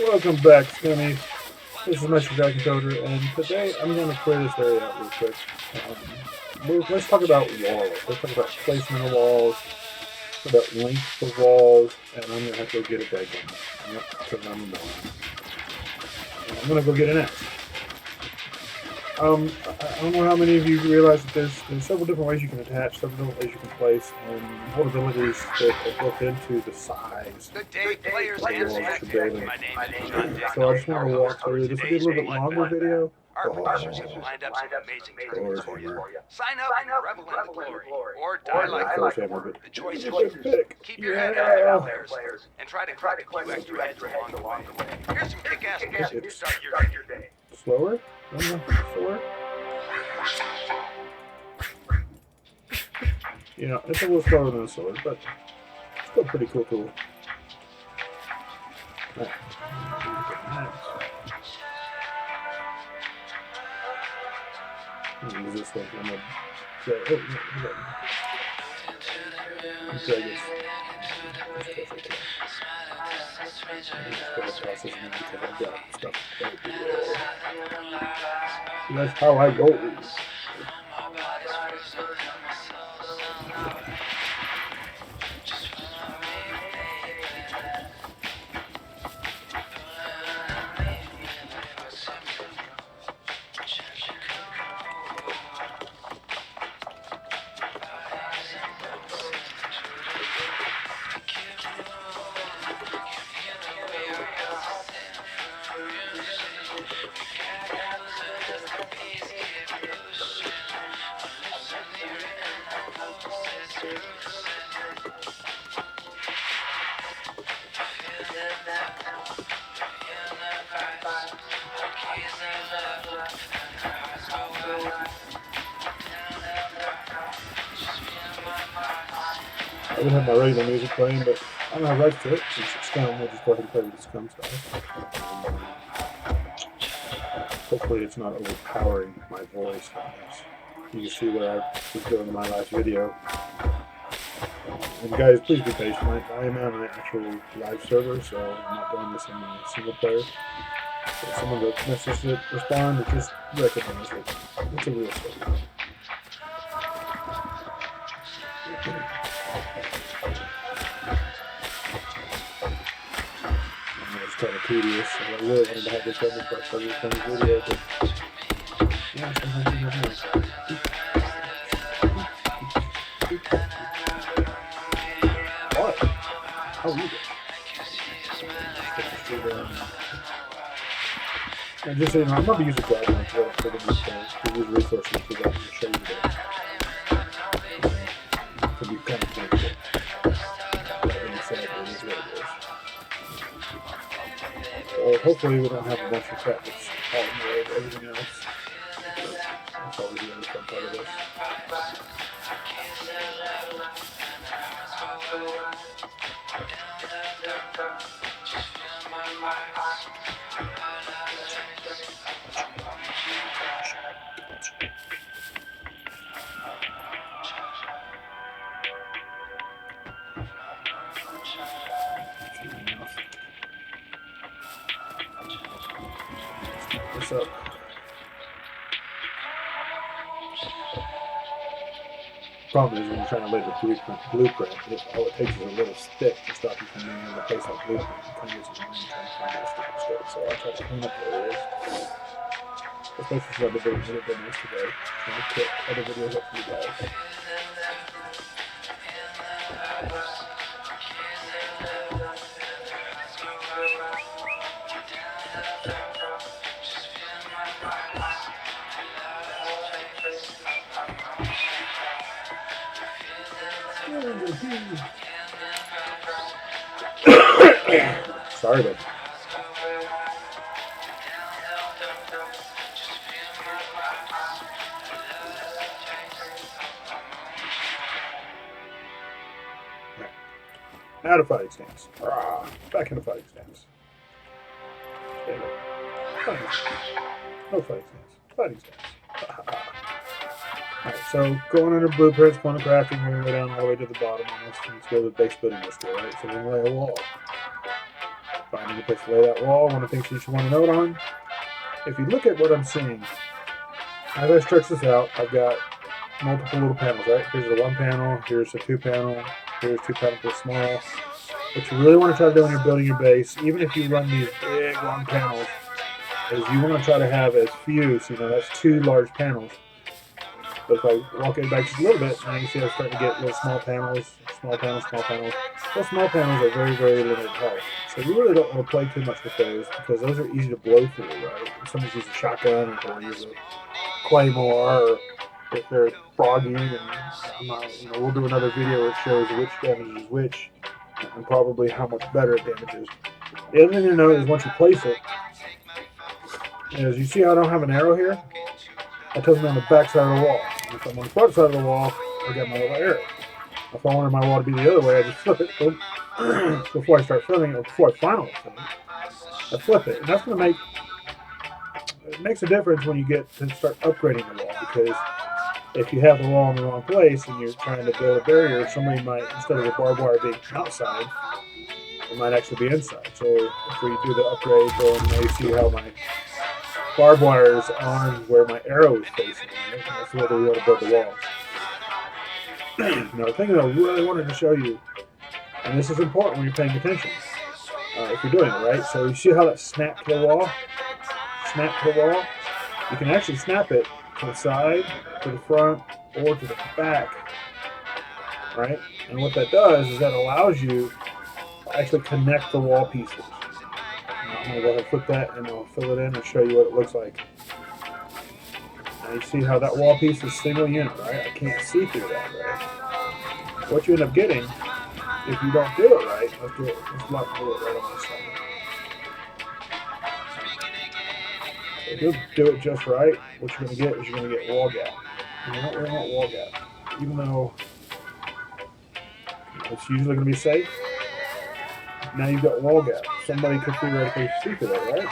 Welcome back, Scummies. This is Mr. Dragon Coder, and today I'm going to clear this area out real quick. Let's talk about walls. Let's talk about placement of walls, about length of walls, and I'm going to have to go get a bag one. Yep, because I'm annoying. I'm going to go get an axe. I don't know how many of you realize that there's several different ways you can attach, several different ways you can place, and vulnerabilities that are built into the size Good day, players of the and walls that you're spectators. building. My name is John Dick. So I just want to your walk host for through. This will be a today's little bit Blood longer Blood. video. Our producers have lined up some amazing tournaments for you. Sign up and revel in the glory, or die like them. The choice is yours. Keep your head down, players, and try to collect a few extra heads along the way. Here's some kick-ass music to start your day. Slower? Slower? Yeah, it's a little slower than a sword, but still a pretty cool tool. Right. Use this thing. I'm gonna drag. Oh, no. I'm dragging. That's how I roll. I would have my regular music playing, but I don't have rights to it since it's SCUM. We'll just go ahead and play with the SCUM stuff. Hopefully it's not overpowering my voice. You can see where I was doing in my last video. And guys, please be patient. I am on an actual live server, so I'm not doing this in a single player. So if someone that messages to respond, or just recognize it. It's a real server. It's kind of tedious, and I really wanted to have this done before I started this video, but yeah, sometimes you never know. What? How are you doing? And just so you know, I'm going to be using guidelines for the new plans, to use resources to that and show you that. It can be kind of painful. That being said, it is what it is. So hopefully we don't have a bunch of crap that's all in the way of everything else. That's always the other fun part of this. What's up? Problem is when you're trying to lay the blueprint, all it takes is a little stick to stop you from being able to place that blueprint. You kind of get some money trying to find that stick instead. So I'll try to clean up the areas. Especially since I've been doing video demos today. Trying to put other videos up for you guys. Sorry, but now to fighting stance. Back into fighting stance. There you go. No fighting stance. Fighting stance. Alright, so going under blueprints, going to crafting, we're going to go down all the way to the bottom on this. Let's go to the base building list here, right? So we're going to lay a wall. Find finding a place to lay that wall. One of the things you should want to note on, if you look at what I'm seeing, as I stretch this out, I've got multiple little panels, right? Here's the one panel, here's the two panel, here's two panels with small. What you really want to try to do when you're building your base, even if you run these big long panels, is you want to try to have as few, so that's two large panels. But if I walk it back just a little bit, now you see I'm starting to get little small panels, small panels, small panels. Those small panels are very, very limited height. So you really don't want to play too much with those because those are easy to blow through, right? If someone's using a shotgun or they'll use a claymore, or if they're frogging, and we'll do another video that shows which damages which and probably how much better it damages. The other thing to note is once you place it, is you see how I don't have an arrow here? That tells me on the back side of the wall. If I'm on the front side of the wall, I got my little arrow. If I wanted my wall to be the other way, I just flip it before I start filling it, or before I finally fill it. I flip it, and that's going to makes a difference when you get to start upgrading the wall, because if you have the wall in the wrong place and you're trying to build a barrier, somebody might, instead of the barbed wire being outside, it might actually be inside. So if we do the upgrade, then you see how my barbed wire is on where my arrow is facing, right? And that's the way that we want to build the walls. Now, the thing that I really wanted to show you, and this is important when you're paying attention, if you're doing it right. So you see how that snapped to the wall? Snap to the wall? You can actually snap it to the side, to the front, or to the back, right? And what that does is that allows you to actually connect the wall pieces. Now, I'm going to go ahead and flip that, and I'll fill it in and show you what it looks like. Now you see how that wall piece is single unit, right? I can't see through that, right? What you end up getting, if you don't do it right, let's do it right on this side. If you do it just right, what you're going to get is you're going to get wall gap. And you don't really want wall gap, even though it's usually going to be safe. Now you've got wall gap. Somebody could theoretically see through that, right?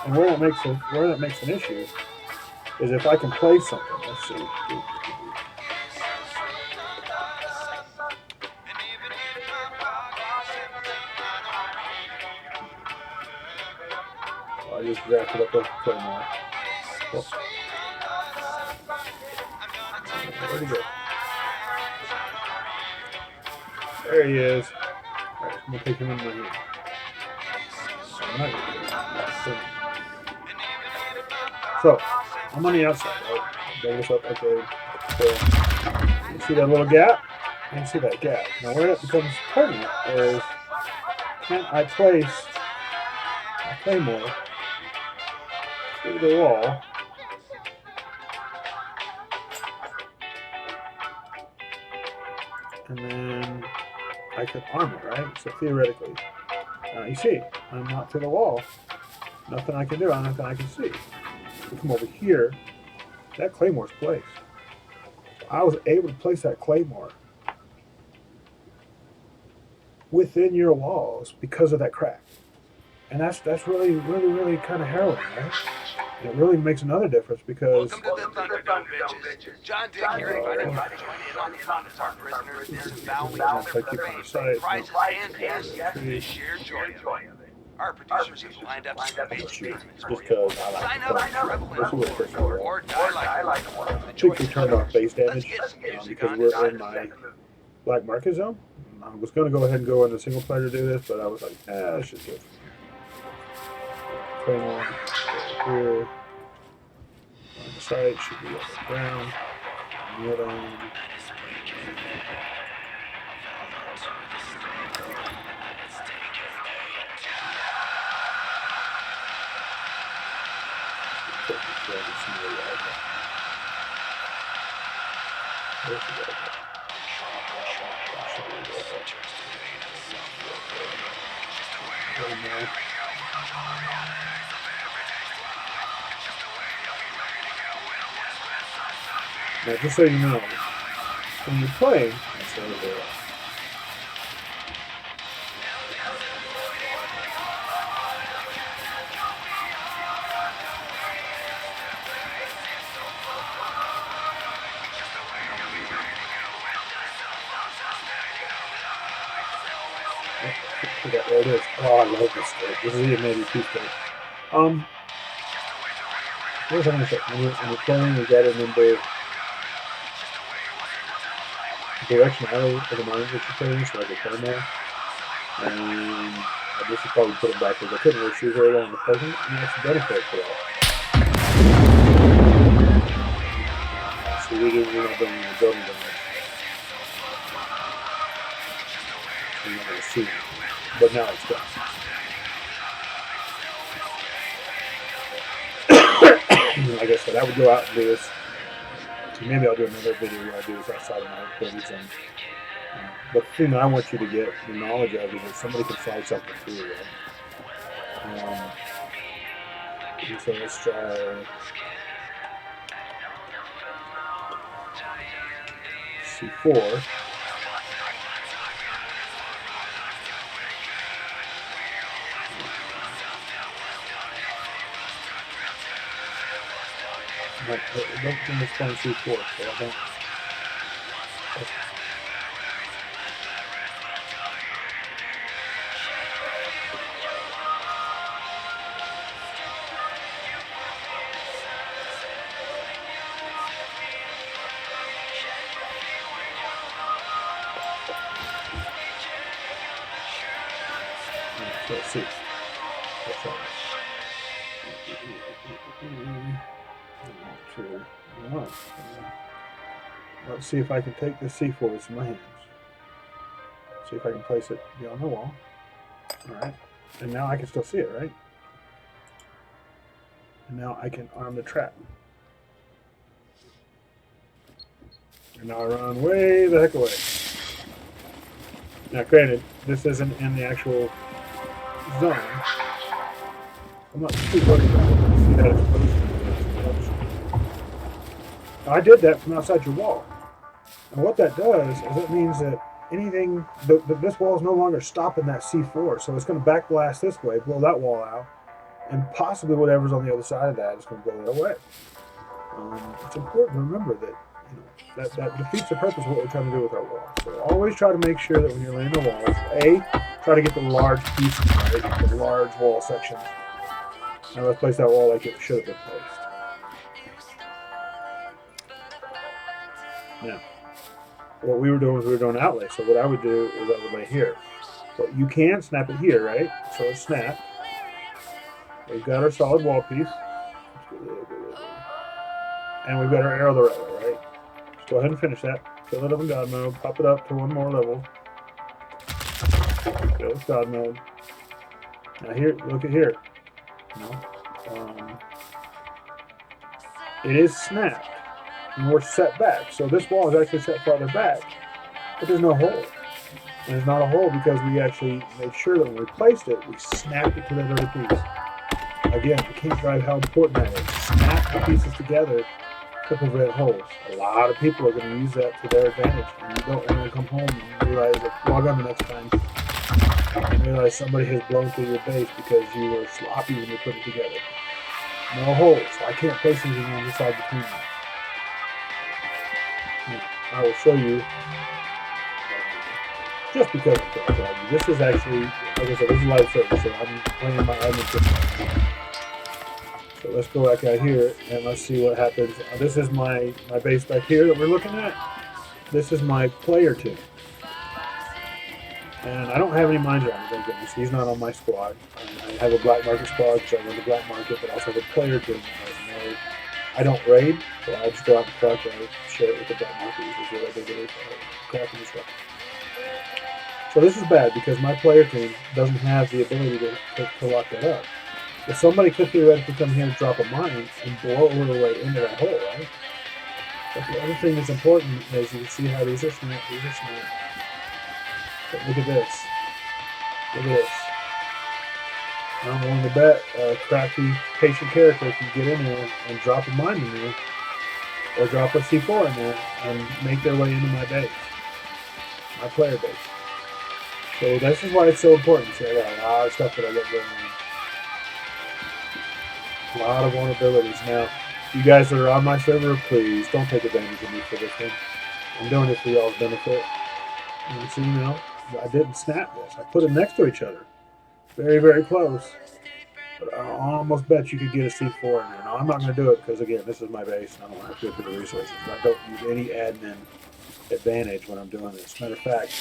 And where that makes an issue is if I can place something. Let's see. Oh, I just wrapped it up with claymore. Well, where'd he go? There he is. All right, I'm gonna take him in my hand. So I'm on the outside, right? Build this up, okay. So you see that little gap? You see that gap. Now where it becomes permanent is, can I place a claymore through the wall and then I can arm it, right? So theoretically, you see, I'm not to the wall. Nothing I can do, nothing I can see. We come over here, that claymore's placed. I was able to place that claymore within your walls because of that crack. And that's really, really, really kind of harrowing, right? And it really makes another difference because... Welcome to the Thunderdome, bitches. John Dick here, inviting you to join in on the fun as our prisoners disembowel each other for fame, prizes, and yes, the sheer joy of it. Our producers have lined up some amazing basements for you. Sign up for Rebel and Glory, or die like one. I think we turned off base damage because we're in my black market zone. I was going to go ahead and go into single player to do this, but I was like, let's just go. Claymore here. On the side should be on the ground. Right on. Now, just so you know, when you play, that's over there. Yeah, there it is. Oh, I love this state. This is the maybe two state. What was I going to say? When you're playing, you got to remember directionality of the mines that you're playing, so like a thermal. And I just should probably put it backwards. I couldn't really see very well in the present, and that's the benefit for that. So we're not building the building damage. You're not going to see it. But now it's done. Like I said, I would go out and do this. Maybe I'll do another video where I do this outside of my building zone. But the thing that I want you to get the knowledge of is that somebody can slide something through, right? So let's try C4. I don't think it's playing C4, so I don't. So let's see. Let's see if I can take this C4 with my hands. See if I can place it beyond the wall. Alright. And now I can still see it, right? And now I can arm the trap. And now I run way the heck away. Now granted, this isn't in the actual zone. I'm not too worried about it. See that explosion? Now, I did that from outside your wall. And what that does is it means that anything, this wall is no longer stopping that C4, so it's going to backblast this way, blow that wall out, and possibly whatever's on the other side of that is going to blow it away. It's important to remember that that defeats the purpose of what we're trying to do with our walls. So always try to make sure that when you're laying the walls, A, try to get the large pieces, right? The large wall sections. Now let's place that wall like it should have been placed. Now, what we were doing was we were doing outlay. So what I would do is I would lay here. But you can snap it here, right? So it's snapped. We've got our solid wall piece. And we've got our arrow the right way, right? Just go ahead and finish that. Fill it up in God mode. Pop it up to one more level. Fill it with God mode. Now here, look at here. It is snapped. And we're set back. So this wall is actually set farther back. But there's no hole. And there's not a hole because we actually made sure that when we placed it, we snapped it to that other piece. Again, I can't drive how important that is. Snap the pieces together to prevent holes. A lot of people are going to use that to their advantage. And you don't want to come home and realize that, log on the next time and realize somebody has blown through your base because you were sloppy when you put it together. No holes. So I can't place anything on the side between them. I will show you, just because I'm going to tell you. This is actually, like I said, this is live service, so I'm playing my admin system. So let's go back out here and let's see what happens. This is my base back here that we're looking at. This is my player team. And I don't have any mines around, thank goodness. He's not on my squad. I have a black market squad because I run the black market, but I also have a player team. I don't raid, so I just go out and collect and I share it with the black market, which is what I do with crafting and stuff. So this is bad because my player team doesn't have the ability to lock that up. If somebody could theoretically come here and drop a mine and blow their way into that hole, right? But the other thing that's important is you can see how these are snapped, these are snapped. But look at this. Look at this. I'm willing to bet a crafty, patient character can get in there and drop a mine in there, or drop a C4 in there, and make their way into my base, my player base. So this is why it's so important. See, I got a lot of stuff that I got going on. A lot of vulnerabilities. Now, you guys that are on my server, please don't take advantage of me for this one. I'm doing it for y'all's benefit. And so you know, I didn't snap this. I put them next to each other, very, very close. But I almost bet you could get a C4 in there. Now, I'm not going to do it because, again, this is my base and I don't have to go through the resources. I don't use any admin advantage when I'm doing this. Matter of fact,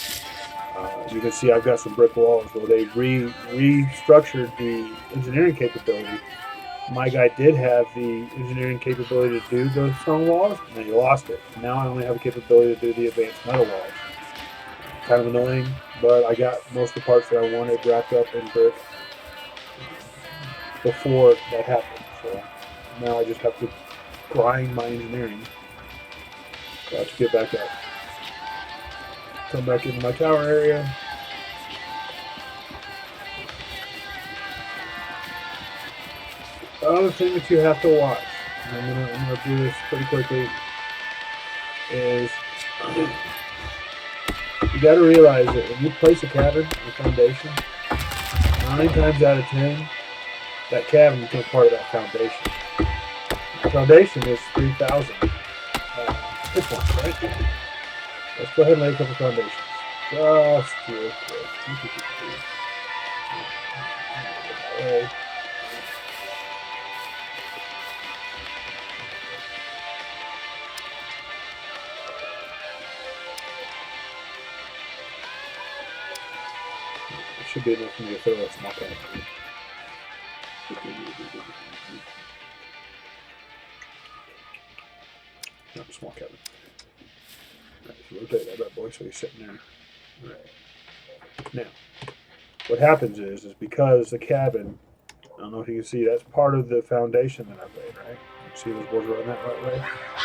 you can see I've got some brick walls where they restructured the engineering capability. My guy did have the engineering capability to do those stone walls, and then he lost it. Now I only have the capability to do the advanced metal walls. Kind of annoying, but I got most of the parts that I wanted wrapped up in brick before that happened. So now I just have to grind my engineering to get back up. Come back into my tower area. The other thing that you have to watch, and I'm gonna do this pretty quickly, is you got to realize that when you place a cabin on the foundation, 9 times out of 10, that cabin becomes part of that foundation. The foundation is 3,000 hit points, right? Let's go ahead and lay a couple foundations. Just real quick. It should be enough for me to throw a small cabin. Not a small cabin. Right, so rotate that bad boy so he's sitting there. Right. Now, what happens is because the cabin, I don't know if you can see, that's part of the foundation that I've laid, right? You see those boards running that right way?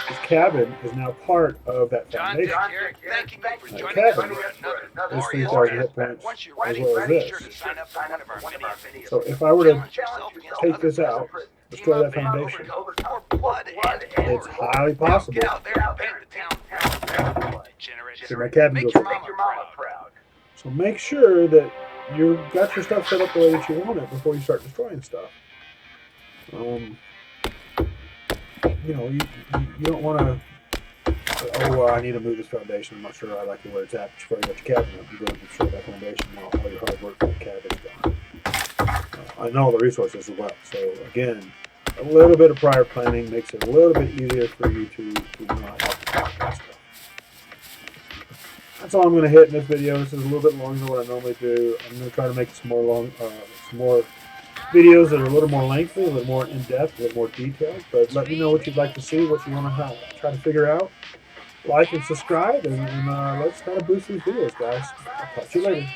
This cabin is now part of that foundation. John, thanking you for joining cabin us for another is glorious 3,000 hit trip. points Once you're as ready, well as be this. sure to sign up for one of our many So if I were to challenge yourself against take other this out, players. destroy Team that up and foundation, for blood and it's glory. highly Now possible. get out there and paint the town. See, my cabin Make goes your up. mama proud. So make sure that you've got your stuff set up the way that you want it before you start destroying stuff. You know, you don't want to. Oh, well, I need to move this foundation. I'm not sure I like it where it's at. But you've already got your cabin up. You go and destroy that foundation. Now all your hard work for the cabin's gone. I know the resources as well. So again, a little bit of prior planning makes it a little bit easier for you to not have to do that stuff. That's all I'm going to hit in this video. This is a little bit longer than what I normally do. I'm going to try to make some more videos that are a little more lengthy, a little more in depth, a little more detailed. But let me know what you'd like to see, what you want to try to figure out. Like and subscribe, and let's kind of boost these videos, guys. I'll talk to you later.